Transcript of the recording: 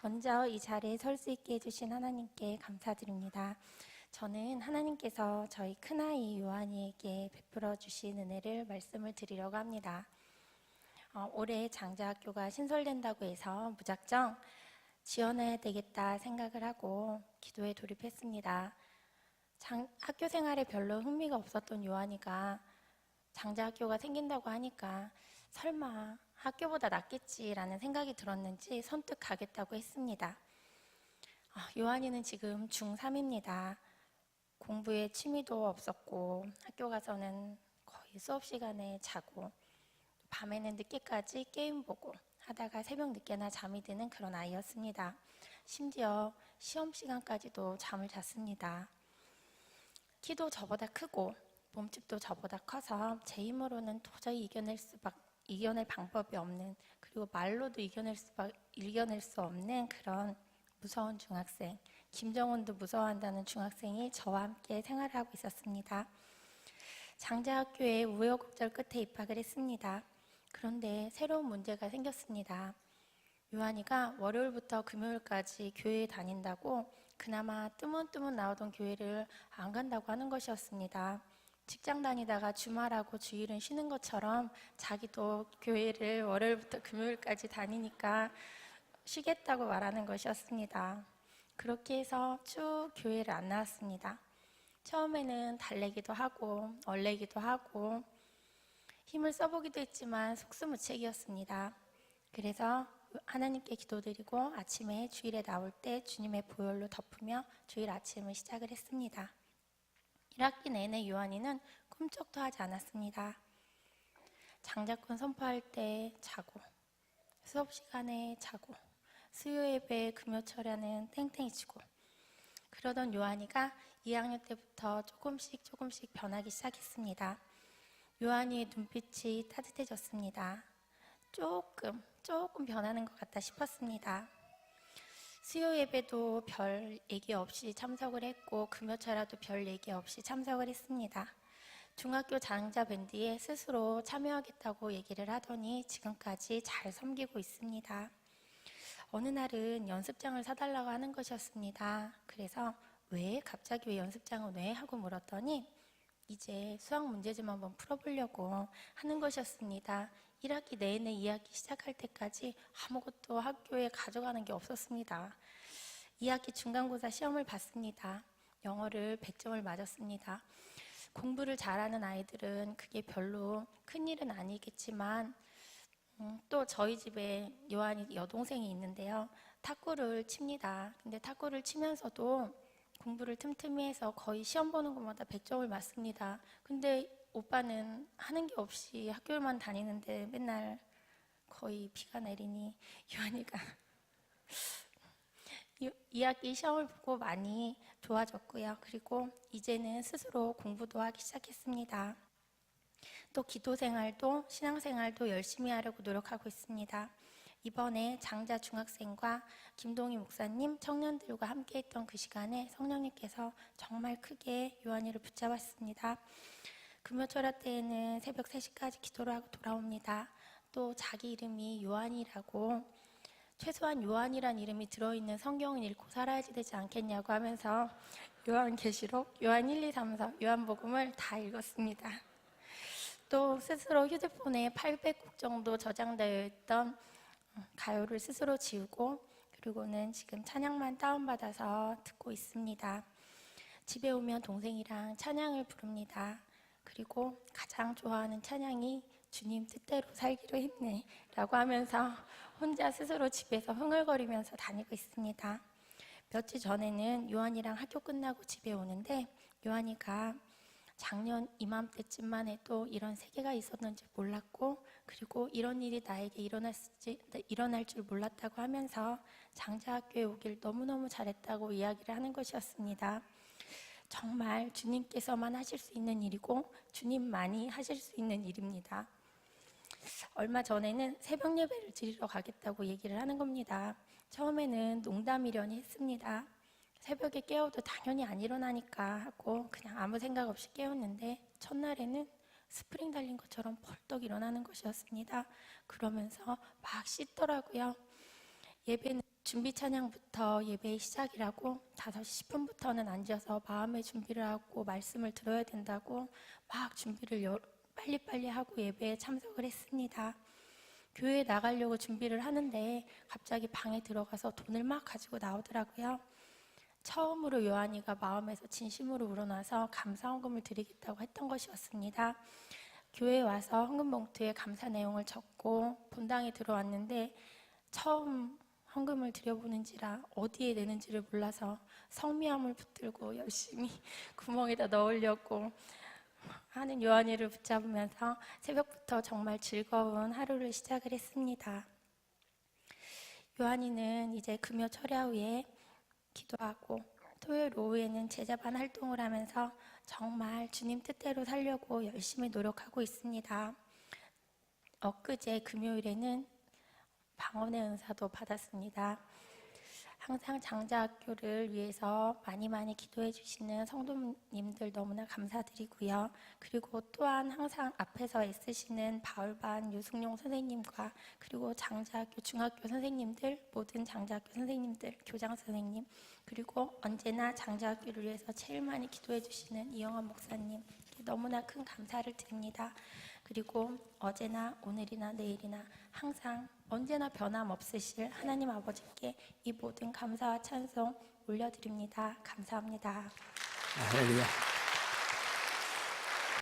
먼저 이 자리에 설 수 있게 해주신 하나님께 감사드립니다. 저는 하나님께서 저희 큰아이 요한이에게 베풀어 주신 은혜를 말씀을 드리려고 합니다. 올해 장자학교가 신설된다고 해서 무작정 지원해야 되겠다 생각을 하고 기도에 돌입했습니다. 학교 생활에 별로 흥미가 없었던 요한이가 장자학교가 생긴다고 하니까 설마 학교보다 낫겠지라는 생각이 들었는지 선뜻 가겠다고 했습니다. 요한이는 지금 중3입니다. 공부에 취미도 없었고 학교 가서는 거의 수업 시간에 자고 밤에는 늦게까지 게임 보고 하다가 새벽 늦게나 잠이 드는 그런 아이였습니다. 심지어 시험 시간까지도 잠을 잤습니다. 키도 저보다 크고 몸집도 저보다 커서 제 힘으로는 도저히 이겨낼 방법이 없는, 그리고 말로도 이겨낼 수 없는 그런 무서운 중학생, 김정은도 무서워한다는 중학생이 저와 함께 생활을 하고 있었습니다. 장자학교에 우여곡절 끝에 입학을 했습니다. 그런데 새로운 문제가 생겼습니다. 요한이가 월요일부터 금요일까지 교회에 다닌다고 그나마 뜨문뜨문 나오던 교회를 안 간다고 하는 것이었습니다. 직장 다니다가 주말하고 주일은 쉬는 것처럼 자기도 교회를 월요일부터 금요일까지 다니니까 쉬겠다고 말하는 것이었습니다. 그렇게 해서 쭉 교회를 안 나왔습니다. 처음에는 달래기도 하고 얼레기도 하고 힘을 써보기도 했지만 속수무책이었습니다. 그래서 하나님께 기도드리고 아침에 주일에 나올 때 주님의 보혈로 덮으며 주일 아침을 시작을 했습니다. 1학기 내내 요한이는 꿈쩍도 하지 않았습니다. 장자권 선포할 때 자고, 수업 시간에 자고, 수요 예배 금요철에는 땡땡이 치고, 그러던 요한이가 2학년 때부터 조금씩 변하기 시작했습니다. 요한이의 눈빛이 따뜻해졌습니다. 조금 변하는 것 같다 싶었습니다. 수요 예배도 별 얘기 없이 참석을 했고 금요철에도 별 얘기 없이 참석을 했습니다. 중학교 장자 밴드에 스스로 참여하겠다고 얘기를 하더니 지금까지 잘 섬기고 있습니다. 어느 날은 연습장을 사달라고 하는 것이었습니다. 그래서 갑자기 왜 연습장을 왜? 하고 물었더니 이제 수학 문제 좀 한번 풀어보려고 하는 것이었습니다. 1학기 내내 2학기 시작할 때까지 아무것도 학교에 가져가는 게 없었습니다. 2학기 중간고사 시험을 봤습니다. 영어를 100점을 맞았습니다. 공부를 잘하는 아이들은 그게 별로 큰일은 아니겠지만 또 저희 집에 요한이 여동생이 있는데요. 탁구를 칩니다. 근데 탁구를 치면서도 공부를 틈틈이 해서 거의 시험 보는 것마다 100점을 맞습니다. 근데 오빠는 하는 게 없이 학교만 다니는데 맨날 거의 비가 내리니 요한이가 2학기 시험을 보고 많이 좋아졌고요. 그리고 이제는 스스로 공부도 하기 시작했습니다. 또 기도생활도 신앙생활도 열심히 하려고 노력하고 있습니다. 이번에 장자 중학생과 김동희 목사님 청년들과 함께 했던 그 시간에 성령님께서 정말 크게 요한이를 붙잡았습니다. 금요철야 때에는 새벽 3시까지 기도를 하고 돌아옵니다. 또 자기 이름이 요한이라고 최소한 요한이란 이름이 들어있는 성경을 읽고 살아야지 되지 않겠냐고 하면서 요한계시록, 요한 1, 2, 3, 4, 요한복음을 다 읽었습니다. 또 스스로 휴대폰에 800곡 정도 저장되어 있던 가요를 스스로 지우고 그리고는 지금 찬양만 다운받아서 듣고 있습니다. 집에 오면 동생이랑 찬양을 부릅니다. 그리고 가장 좋아하는 찬양이 주님 뜻대로 살기로 했네 라고 하면서 혼자 스스로 집에서 흥얼거리면서 다니고 있습니다. 며칠 전에는 요한이랑 학교 끝나고 집에 오는데 요한이가 작년 이맘때쯤만 해도 이런 세계가 있었는지 몰랐고 그리고 이런 일이 나에게 일어날 줄 몰랐다고 하면서 장자학교에 오길 너무너무 잘했다고 이야기를 하는 것이었습니다. 정말 주님께서만 하실 수 있는 일이고 주님만이 하실 수 있는 일입니다. 얼마 전에는 새벽 예배를 드리러 가겠다고 얘기를 하는 겁니다. 처음에는 농담이려니 했습니다. 새벽에 깨워도 당연히 안 일어나니까 하고 그냥 아무 생각 없이 깨웠는데 첫날에는 스프링 달린 것처럼 벌떡 일어나는 것이었습니다. 그러면서 막 씻더라고요. 예배는 준비 찬양부터 예배의 시작이라고 5시 10분부터는 앉아서 마음의 준비를 하고 말씀을 들어야 된다고 막 준비를 빨리빨리 하고 예배에 참석을 했습니다. 교회에 나가려고 준비를 하는데 갑자기 방에 들어가서 돈을 막 가지고 나오더라고요. 처음으로 요한이가 마음에서 진심으로 우러나서 감사 헌금을 드리겠다고 했던 것이었습니다. 교회에 와서 헌금 봉투에 감사 내용을 적고 본당에 들어왔는데 처음 헌금을 드려보는지라 어디에 내는지를 몰라서 성미함을 붙들고 열심히 구멍에다 넣으려고 하는 요한이를 붙잡으면서 새벽부터 정말 즐거운 하루를 시작을 했습니다. 요한이는 이제 금요 철야 후에 기도하고 토요일 오후에는 제자반 활동을 하면서 정말 주님 뜻대로 살려고 열심히 노력하고 있습니다. 엊그제 금요일에는 방언의 은사도 받았습니다. 항상 장자학교를 위해서 많이 기도해 주시는 성도님들 너무나 감사드리고요. 그리고 또한 항상 앞에서 애쓰시는 바울반 유승용 선생님과 그리고 장자학교 중학교 선생님들, 모든 장자학교 선생님들, 교장 선생님, 그리고 언제나 장자학교를 위해서 제일 많이 기도해 주시는 이영환 목사님, 너무나 큰 감사를 드립니다. 그리고 어제나 오늘이나 내일이나 항상 언제나 변함없으실 하나님 아버지께 이 모든 감사와 찬송 올려드립니다. 감사합니다. 할렐루야.